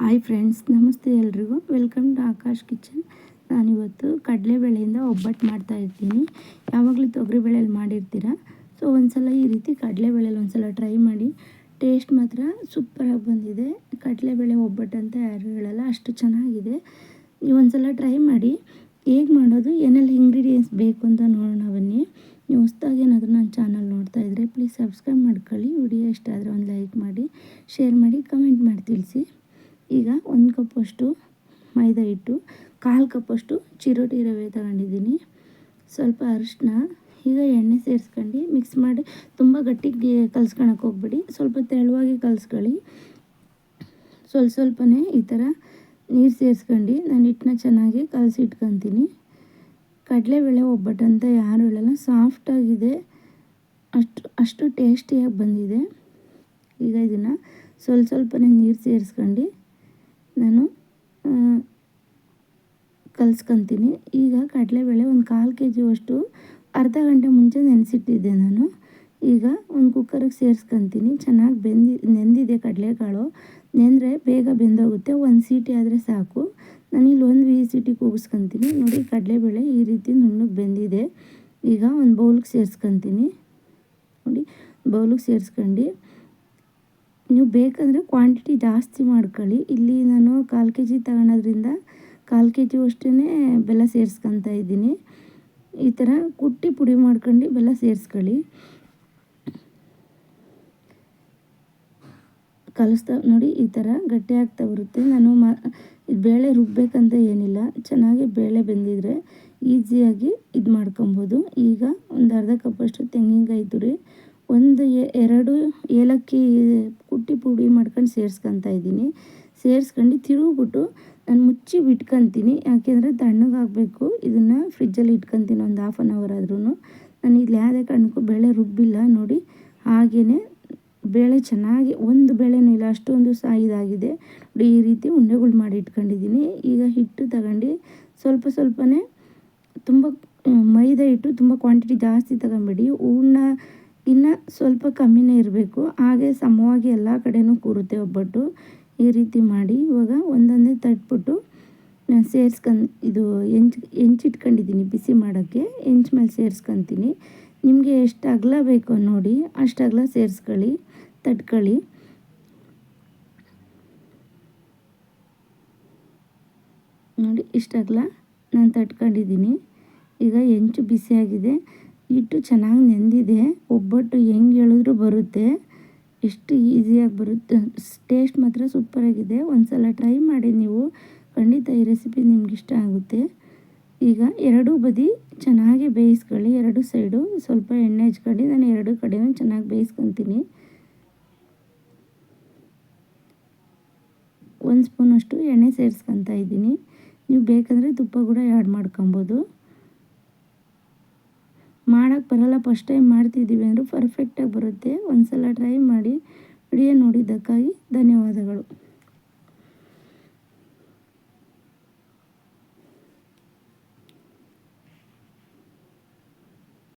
Hi friends, ನಮಸ್ತೆ ಎಲ್ರಿಗೂ. Welcome to Akash kitchen. ನಾನಿವತ್ತು ಕಡಲೆಬೇಳೆಯಿಂದ ಒಬ್ಬಟ್ಟು ಮಾಡ್ತಾಯಿರ್ತೀನಿ. ಯಾವಾಗಲೂ ತೊಗರಿಬೇಳೆಯಲ್ಲಿ ಮಾಡಿರ್ತೀರ. ಸೊ ಒಂದ್ಸಲ ಈ ರೀತಿ ಕಡಲೆಬೇಳೆಯಲ್ಲಿ ಒಂದ್ಸಲ ಟ್ರೈ ಮಾಡಿ. ಟೇಸ್ಟ್ ಮಾತ್ರ ಸೂಪರಾಗಿ ಬಂದಿದೆ. ಕಡಲೆಬೇಳೆ ಒಬ್ಬಟ್ಟು ಅಂತ ಯಾರು ಹೇಳಲ್ಲ, ಅಷ್ಟು ಚೆನ್ನಾಗಿದೆ. ನೀವು ಒಂದ್ಸಲ ಟ್ರೈ ಮಾಡಿ. ಹೇಗೆ ಮಾಡೋದು, ಏನೆಲ್ಲ ಇಂಗ್ರೀಡಿಯೆಂಟ್ಸ್ ಬೇಕು ಅಂತ ನೋಡೋಣ ಬನ್ನಿ. ನೀವು ಹೊಸ್ದಾಗಿ ಏನಾದರೂ ನನ್ನ ಚಾನಲ್ ನೋಡ್ತಾ ಇದ್ದರೆ ಪ್ಲೀಸ್ ಸಬ್ಸ್ಕ್ರೈಬ್ ಮಾಡ್ಕೊಳ್ಳಿ. ವಿಡಿಯೋ ಇಷ್ಟ ಆದರೆ ಒಂದು ಲೈಕ್ ಮಾಡಿ, ಶೇರ್ ಮಾಡಿ, ಕಮೆಂಟ್ ಮಾಡಿ ತಿಳಿಸಿ. ಈಗ 1 ಕಪ್ಪಷ್ಟು ಮೈದಾ ಹಿಟ್ಟು, 1/4 ಕಪ್ಪಷ್ಟು ಚಿರೋಟಿ ರವೆ ತಗೊಂಡಿದ್ದೀನಿ, ಸ್ವಲ್ಪ ಅರಿಶಿನ. ಈಗ ಎಣ್ಣೆ ಸೇರಿಸ್ಕೊಂಡು ಮಿಕ್ಸ್ ಮಾಡಿ. ತುಂಬ ಗಟ್ಟಿಗೆ ಕಲಿಸ್ಕೊಳಕ್ಕೆ ಹೋಗ್ಬೇಡಿ, ಸ್ವಲ್ಪ ತೆಳುವಾಗಿ ಕಲಿಸ್ಕೊಳ್ಳಿ. ಸ್ವಲ್ಪನೇ ಈ ಥರ ನೀರು ಸೇರಿಸ್ಕೊಂಡು ನಾನು ಹಿಟ್ಟನ್ನ ಚೆನ್ನಾಗಿ ಕಲಸಿ ಇಟ್ಕೊತೀನಿ. ಕಡಲೆಬೇಳೆ ಒಬ್ಬಟ್ಟು ಅಂತ ಯಾರು ಹೇಳಲ್ಲ, ಸಾಫ್ಟಾಗಿದೆ, ಅಷ್ಟು ಟೇಸ್ಟಿಯಾಗಿ ಬಂದಿದೆ. ಈಗ ಇದನ್ನು ಸ್ವಲ್ಪನೇ ನೀರು ಸೇರಿಸ್ಕೊಂಡು ನಾನು ಕಲಿಸ್ಕೊತೀನಿ. ಈಗ ಕಡಲೆಬೇಳೆ ಒಂದು 1/4 kg ಅರ್ಧ ಗಂಟೆ ಮುಂಚೆ ನೆನೆಸಿಟ್ಟಿದ್ದೆ ನಾನು. ಈಗ ಒಂದು ಕುಕ್ಕರಿಗೆ ಸೇರಿಸ್ಕೊತೀನಿ. ಚೆನ್ನಾಗಿ ನೆಂದಿದೆ ಕಡಲೆಕಾಳು. ನೆಂದರೆ ಬೇಗ ಬೆಂದೋಗುತ್ತೆ. 1 ಸೀಟಿ ಆದರೆ ಸಾಕು. ನಾನಿಲ್ಲಿ 1 ಸೀಟಿ ಕೂಗಿಸ್ಕೊತೀನಿ. ನೋಡಿ, ಕಡಲೆಬೇಳೆ ಈ ರೀತಿ ನುಣ್ಣಗೆ ಬೆಂದಿದೆ. ಈಗ ಒಂದು ಬೌಲ್ಗೆ ಸೇರಿಸ್ಕೊತೀನಿ. ನೋಡಿ, ಬೌಲಿಗೆ ಸೇರಿಸ್ಕೊಂಡು ನೀವು ಬೇಕಂದರೆ ಕ್ವಾಂಟಿಟಿ ಜಾಸ್ತಿ ಮಾಡ್ಕೊಳ್ಳಿ. ಇಲ್ಲಿ ನಾನು 1/4 kg ತಗೊಳೋದ್ರಿಂದ 1/4 kg ಅಷ್ಟೇ ಬೆಲ್ಲ ಸೇರಿಸ್ಕೊತಾ ಇದ್ದೀನಿ. ಈ ಥರ ಕುಟ್ಟಿ ಪುಡಿ ಮಾಡ್ಕೊಂಡು ಬೆಲ್ಲ ಸೇರಿಸ್ಕೊಳ್ಳಿ. ಕಲಿಸ್ತಾ ನೋಡಿ, ಈ ಥರ ಗಟ್ಟಿ ಆಗ್ತಾ ಬರುತ್ತೆ. ನಾನು ಬೇಳೆ ರುಬ್ಬೇಕಂತ ಏನಿಲ್ಲ, ಚೆನ್ನಾಗಿ ಬೇಳೆ ಬೆಂದಿದ್ರೆ ಈಸಿಯಾಗಿ ಇದು ಮಾಡ್ಕೊಬೋದು. ಈಗ ಒಂದು ಅರ್ಧ ಕಪ್ಪಷ್ಟು ತೆಂಗಿನಕಾಯಿ ತುರಿ, 2 ಏಲಕ್ಕಿ ಕುಟ್ಟಿ ಪುಡಿ ಮಾಡ್ಕೊಂಡು ಸೇರಿಸ್ಕೊತಾ ಇದ್ದೀನಿ. ಸೇರಿಸ್ಕೊಂಡು ತಿರುಗಿಬಿಟ್ಟು ನಾನು ಮುಚ್ಚಿ ಬಿಟ್ಕೊತೀನಿ. ಯಾಕೆಂದರೆ ತಣ್ಣಗಾಗಬೇಕು. ಇದನ್ನು ಫ್ರಿಜ್ಜಲ್ಲಿ ಇಟ್ಕೊತೀನಿ ಒಂದು 1/2 hour ಆದ್ರೂ. ನಾನು ಇಲ್ಲಿ ಯಾವುದೇ ಕಾರಣಕ್ಕೂ ಬೇಳೆ ರುಬ್ಬಿಲ್ಲ. ನೋಡಿ, ಹಾಗೆಯೇ ಬೇಳೆ ಚೆನ್ನಾಗಿ, ಒಂದು ಬೇಳೆನೂ ಇಲ್ಲ, ಅಷ್ಟೊಂದು ಇದಾಗಿದೆ. ನೋಡಿ, ಈ ರೀತಿ ಉಂಡೆಗಳು ಮಾಡಿ ಇಟ್ಕೊಂಡಿದ್ದೀನಿ. ಈಗ ಹಿಟ್ಟು ತಗೊಂಡು ಸ್ವಲ್ಪನೇ, ತುಂಬ ಮೈದಾ ಹಿಟ್ಟು ತುಂಬ ಕ್ವಾಂಟಿಟಿ ಜಾಸ್ತಿ ತಗೊಬೇಡಿ. ಹೂರ್ಣ ಇನ್ನು ಸ್ವಲ್ಪ ಕಮ್ಮಿನೇ ಇರಬೇಕು, ಹಾಗೆ ಸಮವಾಗಿ ಎಲ್ಲ ಕಡೆನೂ ಕೂರುತ್ತೆ ಒಬ್ಬಟ್ಟು. ಈ ರೀತಿ ಮಾಡಿ ಇವಾಗ ಒಂದೊಂದೇ ತಟ್ಬಿಟ್ಟು ನಾನು ಇದು ಹೆಂಚಿಟ್ಕೊಂಡಿದ್ದೀನಿ ಬಿಸಿ ಮಾಡೋಕ್ಕೆ. ಹೆಂಚು ಮೇಲೆ ಸೇರಿಸ್ಕೊತೀನಿ. ನಿಮಗೆ ಎಷ್ಟು ಅಗಲ ಬೇಕೋ ನೋಡಿ, ಅಷ್ಟು ಅಗಲ ಸೇರಿಸ್ಕೊಳ್ಳಿ, ತಟ್ಕೊಳ್ಳಿ. ನೋಡಿ, ಇಷ್ಟು ಅಗಲ ನಾನು ತಟ್ಕೊಂಡಿದ್ದೀನಿ. ಈಗ ಹೆಂಚು ಬಿಸಿಯಾಗಿದೆ, ಹಿಟ್ಟು ಚೆನ್ನಾಗಿ ನೆಂದಿದೆ. ಒಬ್ಬಟ್ಟು ಹೆಂಗೆ ಹೇಳಿದ್ರೂ ಬರುತ್ತೆ, ಎಷ್ಟು ಈಸಿಯಾಗಿ ಬರುತ್ತೆ. ಟೇಸ್ಟ್ ಮಾತ್ರ ಸೂಪರಾಗಿದೆ. ಒಂದ್ಸಲ ಟ್ರೈ ಮಾಡಿ ನೀವು, ಖಂಡಿತ ಈ ರೆಸಿಪಿ ನಿಮ್ಗೆ ಇಷ್ಟ ಆಗುತ್ತೆ. ಈಗ 2 ಬದಿ ಚೆನ್ನಾಗಿ ಬೇಯಿಸ್ಕೊಳ್ಳಿ. 2 ಸೈಡು ಸ್ವಲ್ಪ ಎಣ್ಣೆ ಹಚ್ಕೊಂಡು ನಾನು 2 ಕಡೆನೂ ಚೆನ್ನಾಗಿ ಬೇಯಿಸ್ಕೊತೀನಿ. 1 ಸ್ಪೂನಷ್ಟು ಎಣ್ಣೆ ಸೇರಿಸ್ಕೊತಾ ಇದ್ದೀನಿ. ನೀವು ಬೇಕಂದರೆ ತುಪ್ಪ ಕೂಡ ಆ್ಯಡ್ ಮಾಡ್ಕೊಬೋದು. ಮಾಡೋಕ್ಕೆ ಬರೋಲ್ಲ, ಫಸ್ಟ್ ಟೈಮ್ ಮಾಡ್ತಿದ್ದೀವಿ ಅಂದರೂ ಪರ್ಫೆಕ್ಟಾಗಿ ಬರುತ್ತೆ. ಒಂದ್ಸಲ ಟ್ರೈ ಮಾಡಿ. ವಿಡಿಯೋ ನೋಡಿದ್ದಕ್ಕಾಗಿ ಧನ್ಯವಾದಗಳು.